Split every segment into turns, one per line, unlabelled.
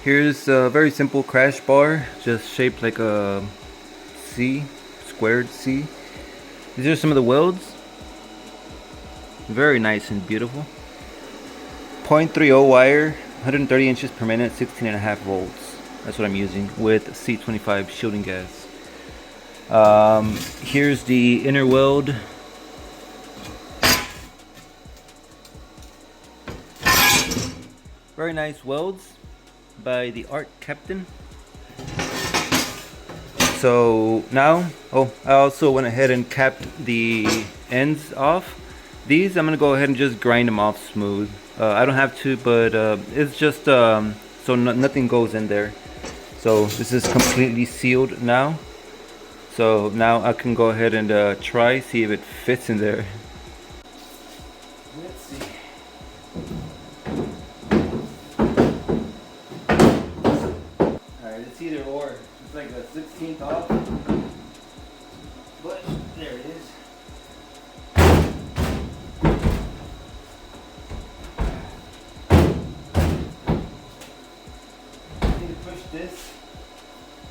Here's a very simple crash bar, just shaped like a C, squared C. These are some of the welds. Very nice and beautiful. 0.30 wire, 130 inches per minute, 16.5 volts. That's what I'm using with C25 shielding gas. Here's the inner weld. Very nice welds by the ARCCAPTAIN. So now, I also went ahead and capped the ends off. These I'm gonna go ahead and just grind them off smooth. I don't have to, but it's just so nothing goes in there. So this is completely sealed now. So now I can go ahead and see if it fits in there. Let's see. Alright, it's either or. It's like a 16th off. But there it is. I need to push this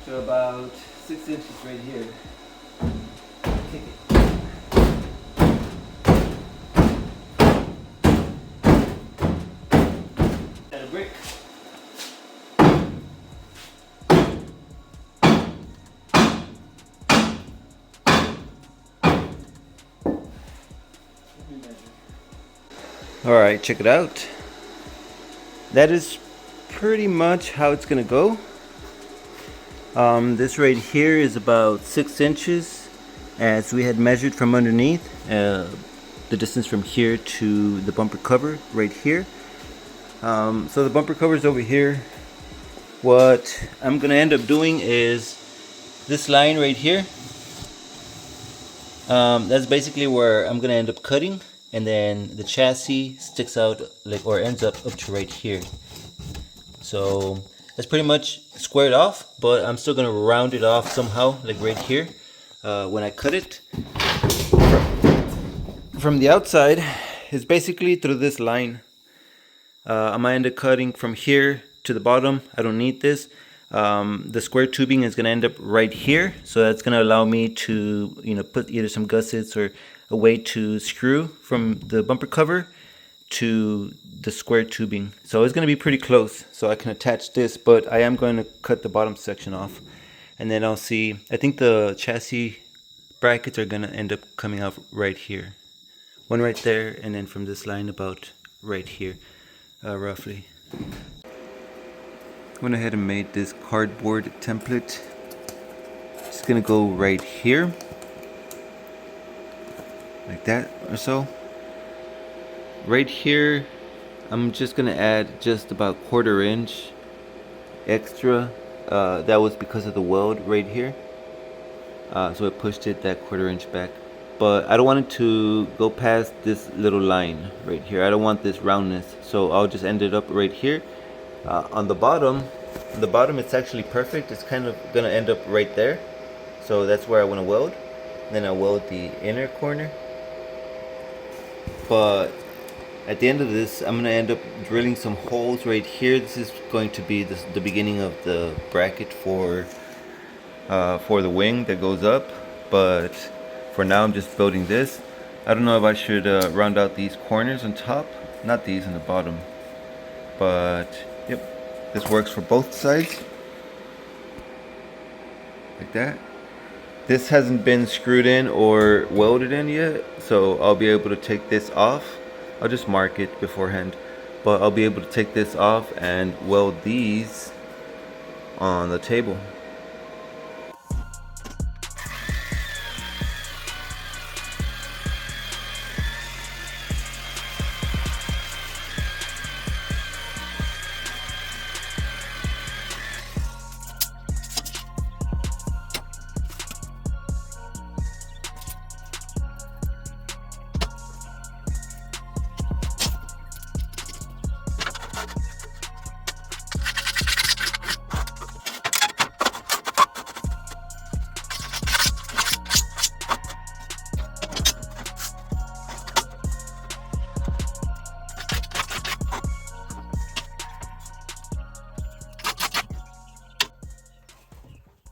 to about 6 inches right here. Kick it. And a brick. Alright, check it out. That is pretty much how it's gonna go. This right here is about 6 inches as we had measured from underneath, the distance from here to the bumper cover right here. So the bumper cover is over here. What I'm gonna end up doing is this line right here. That's basically where I'm gonna end up cutting, and then the chassis sticks out or ends up to right here. So that's pretty much squared off, but I'm still gonna round it off somehow, like right here when I cut it. From the outside, it's basically through this line. I'm gonna end up cutting from here to the bottom. I don't need this. The square tubing is gonna end up right here, so that's gonna allow me to, put either some gussets or a way to screw from the bumper cover to the square tubing. So it's going to be pretty close, so I can attach this, but I am going to cut the bottom section off, and then I'll see. I think the chassis brackets are going to end up coming out right here, one right there, and then from this line about right here, roughly. Went ahead and made this cardboard template. Just going to go right here, like that or so. Right here, I'm just gonna add just about 1/4 inch extra. That was because of the weld right here. So it pushed it that 1/4 inch back. But I don't want it to go past this little line right here. I don't want this roundness. So I'll just end it up right here. On the bottom it's actually perfect. It's kind of gonna end up right there. So that's where I want to weld. Then I'll weld the inner corner. But at the end of this, I'm going to end up drilling some holes right here. This is going to be the beginning of the bracket for the wing that goes up. But for now, I'm just building this. I don't know if I should round out these corners on top. Not these on the bottom. But, yep, this works for both sides. Like that. This hasn't been screwed in or welded in yet, so I'll be able to take this off. I'll just mark it beforehand, but I'll be able to take this off and weld these on the table.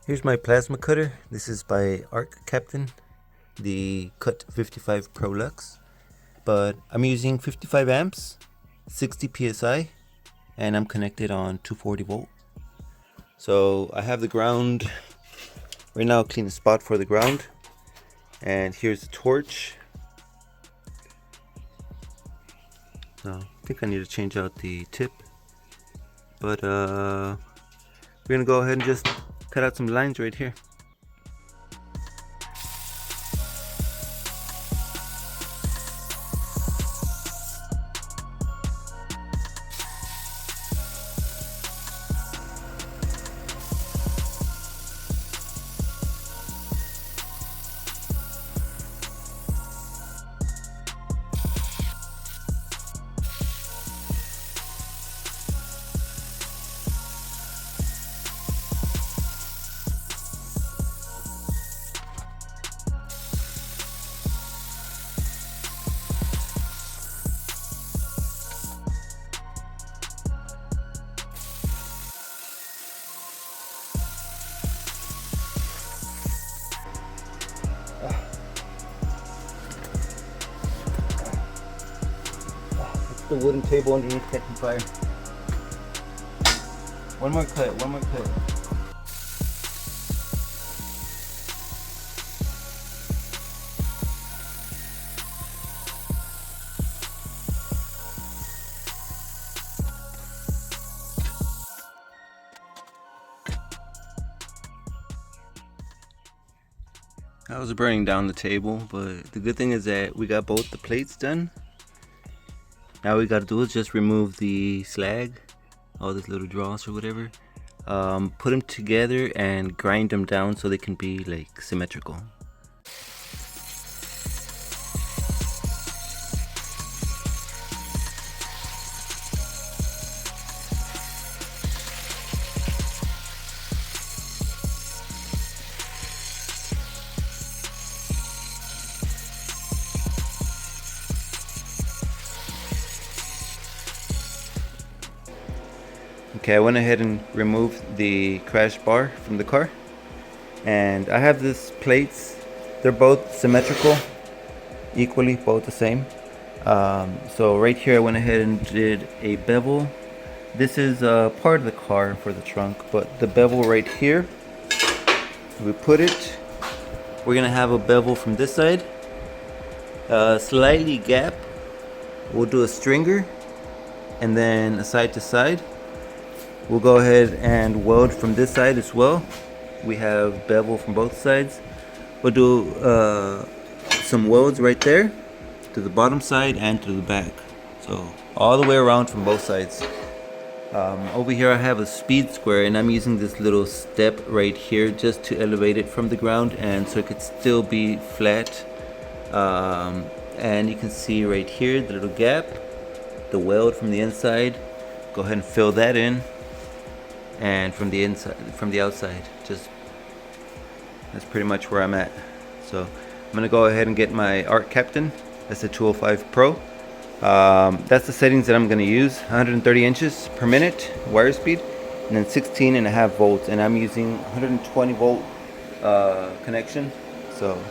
Here's my plasma cutter. This is by ARCCAPTAIN, the CUT55 PROLUX. But I'm using 55 amps, 60 psi, and I'm connected on 240 volt. So I have the ground right now, clean the spot for the ground. And here's the torch. I think I need to change out the tip. But we're gonna go ahead and just cut out some lines right here. The wooden table underneath catching fire. One more cut, one more cut. I was burning down the table, but the good thing is that we got both the plates done. Now all we gotta do is just remove the slag, all these little dross or whatever, put them together and grind them down so they can be like symmetrical. Okay, I went ahead and removed the crash bar from the car, and I have these plates. They're both symmetrical, equally both the same. So right here I went ahead and did a bevel. This is part of the car for the trunk, but the bevel right here, we put it, we're gonna have a bevel from this side, slightly gap. We'll do a stringer, and then a side to side. We'll go ahead and weld from this side as well. We have bevel from both sides. We'll do some welds right there to the bottom side and to the back. So all the way around from both sides. Over here I have a speed square, and I'm using this little step right here just to elevate it from the ground and so it could still be flat. And you can see right here the little gap, the weld from the inside. Go ahead and fill that in. And from the inside, from the outside, just that's pretty much where I'm at. So I'm gonna go ahead and get my ARCCAPTAIN. That's a 205 Pro. That's the settings that I'm gonna use: 130 inches per minute wire speed, and then 16.5 volts. And I'm using 120 volt connection. So,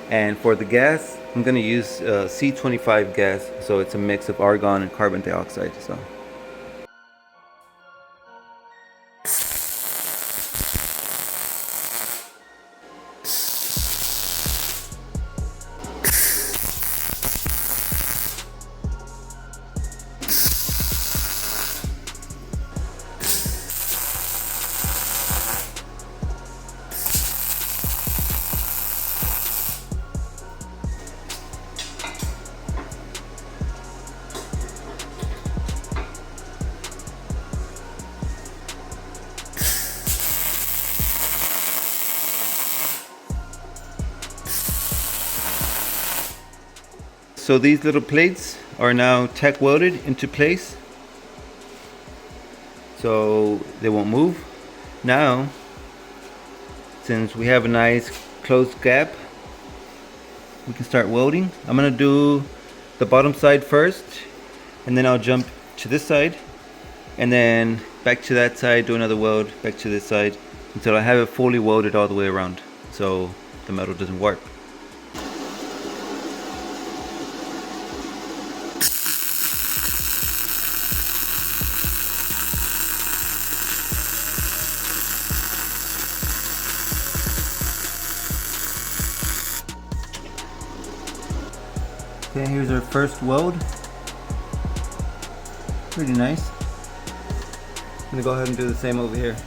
and for the gas, I'm gonna use C25 gas. So it's a mix of argon and carbon dioxide. So. So these little plates are now tack welded into place, so they won't move. Now, since we have a nice closed gap, we can start welding. I'm gonna do the bottom side first, and then I'll jump to this side, and then back to that side, do another weld, back to this side, until I have it fully welded all the way around, so the metal doesn't warp. Okay, here's our first weld. Pretty nice. I'm gonna go ahead and do the same over here.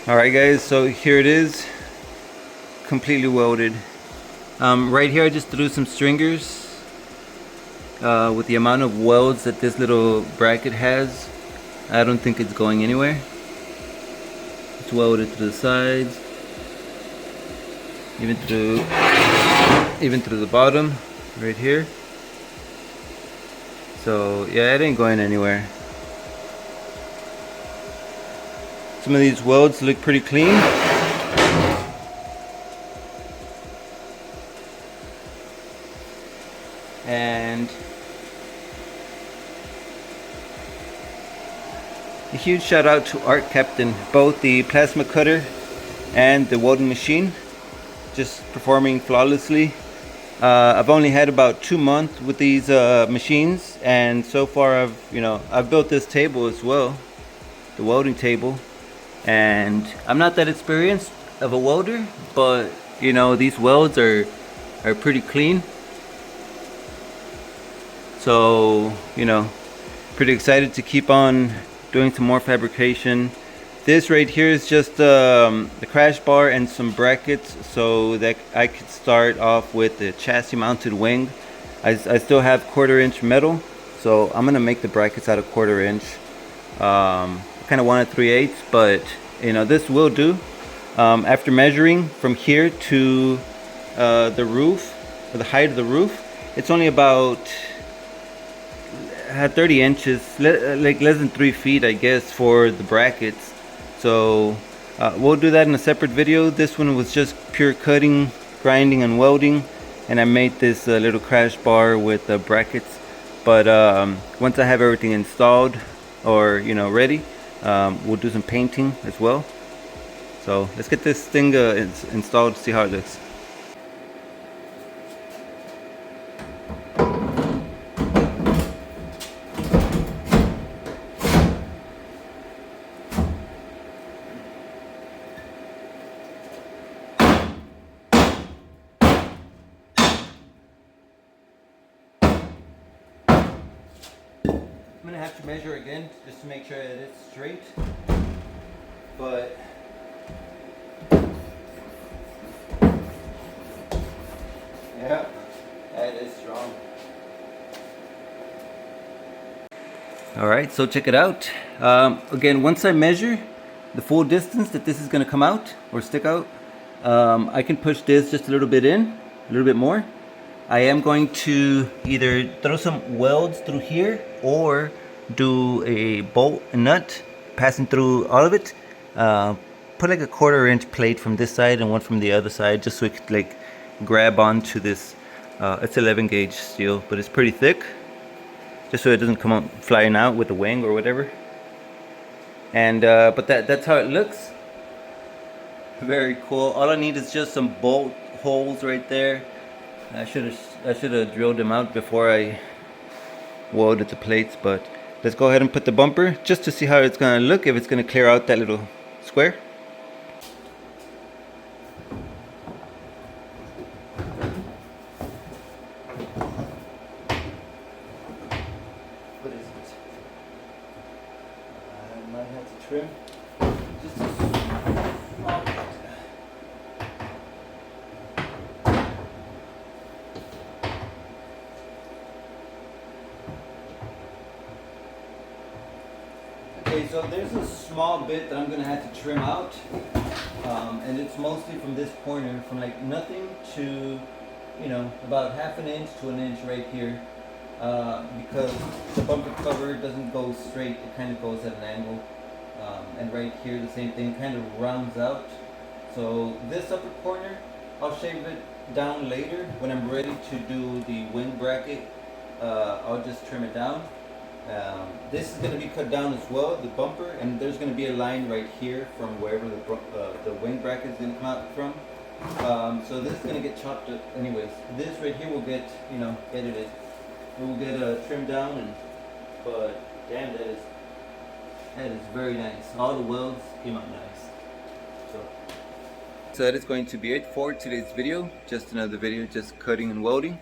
Alright guys, so here it is, completely welded. Right here I just threw some stringers with the amount of welds that this little bracket has. I don't think it's going anywhere. It's welded to the sides, even through the bottom right here. So yeah, it ain't going anywhere. Some of these welds look pretty clean. And a huge shout out to ARCCAPTAIN, both the plasma cutter and the welding machine, just performing flawlessly. I've only had about 2 months with these machines, and so far I've built this table as well, the welding table. And I'm not that experienced of a welder, but you know, these welds are pretty clean. So, you know, pretty excited to keep on doing some more fabrication. This right here is just the crash bar and some brackets so that I could start off with the chassis mounted wing. I still have 1/4 inch metal, so I'm gonna make the brackets out of 1/4 inch. Kind of wanted 3/8, but you know, this will do. After measuring from here to the roof, or the height of the roof, it's only about 30 inches, like less than 3 feet I guess, for the brackets. So we'll do that in a separate video. This one was just pure cutting, grinding and welding, and I made this little crash bar with brackets. But once I have everything installed, or you know, ready, we'll do some painting as well. So let's get this thing installed, see how it looks. I'm gonna have to measure again just to make sure that it's straight, but yeah, that is strong. Alright, so check it out. Again, once I measure the full distance that this is gonna come out or stick out, I can push this just a little bit in, a little bit more. I am going to either throw some welds through here or do a bolt and nut passing through all of it. Put like a 1/4 inch plate from this side and one from the other side, just so it could like grab onto this. It's 11 gauge steel, but it's pretty thick, just so it doesn't come out flying out with the wing or whatever. And but that's how it looks. Very cool. All I need is just some bolt holes right there. I should have drilled them out before I welded the plates, but let's go ahead and put the bumper just to see how it's gonna look, if it's gonna clear out that little square. so there's a small bit that I'm gonna have to trim out, and it's mostly from this corner, from like nothing to, you know, about half an inch to an inch right here, because the bumper cover doesn't go straight, it kind of goes at an angle, and right here the same thing, kind of rounds out. So this upper corner, I'll shave it down later when I'm ready to do the wing bracket. I'll just trim it down. This is going to be cut down as well, the bumper, and there's going to be a line right here from wherever the wing bracket is going to come out from. So this is going to get chopped up anyways. This right here will get, you know, edited. It will get trimmed down, and but damn, that is very nice. All the welds came out nice. So that is going to be it for today's video. Just another video, just cutting and welding.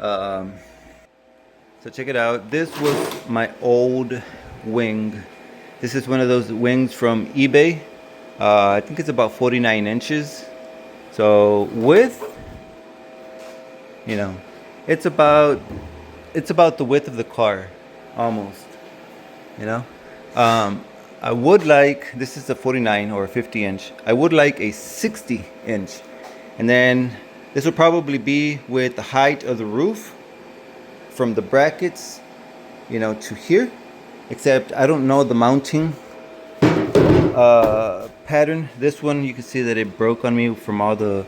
So check it out. This was my old wing. This is one of those wings from eBay. I think it's about 49 inches. So width, you know, it's about the width of the car, almost. You know, I would like, this is a 49 or a 50 inch. I would like a 60 inch, and then this will probably be with the height of the roof from the brackets, you know, to here, except I don't know the mounting pattern. This one, you can see that it broke on me from all the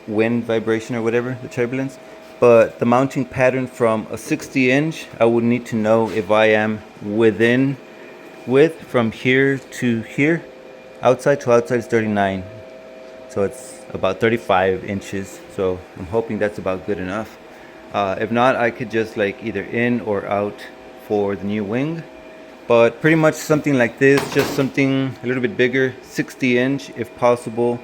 wind vibration or whatever, the turbulence. But the mounting pattern from a 60 inch, I would need to know if I am within width from here to here. Outside to outside is 39, so it's about 35 inches. So I'm hoping that's about good enough. If not, I could just like either in or out for the new wing. But pretty much something like this, just something a little bit bigger, 60 inch if possible,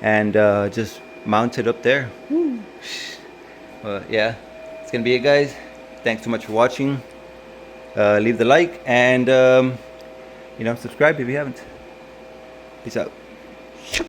and just mount it up there. Yeah, it's gonna be it, guys. Thanks so much for watching. Leave the like, and you know, subscribe if you haven't. Peace out.